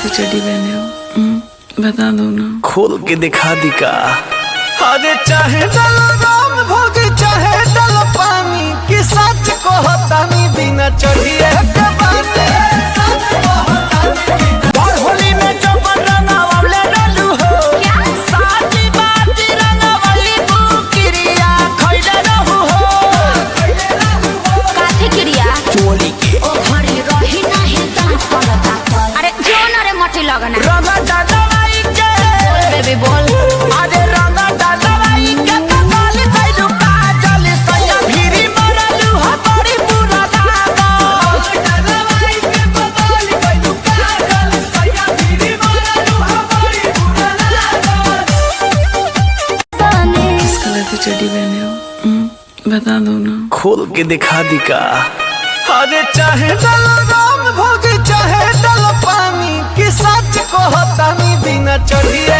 से चड्डी पहने हो? बता दो ना। खोल के दिखा दी का। अरे चाहे डल राम भोग चाहे डल पानी कि सच को होतानी बिना चढ़िए के बानी। और होली में जो रंगा वाले डालू हो साजी बाजी रंगा वाली बुकिरिया खइले रहू हो। काथे क्रिया चोली के ओ घरे रही नहीं दांत पड़ता पर। अरे जो न रे मटी लगना रंगा डालवाई के बेबी बोल। अरे रंगा डालवाई के कमाल कइलू काजल सैया भिरी मरलू ह बड़ी बुरा दागा। डालवाई के कमाल कइलू काजल सैया भिरी मरलू ह बड़ी बुरा दागा। किस कलर की चड्डी पहने हो? बता दो ना। खोल के दिखा दी का। अरे चाहे डल राम भोग चाहे डल पानी कि सच को होतानी बिना चढ़िए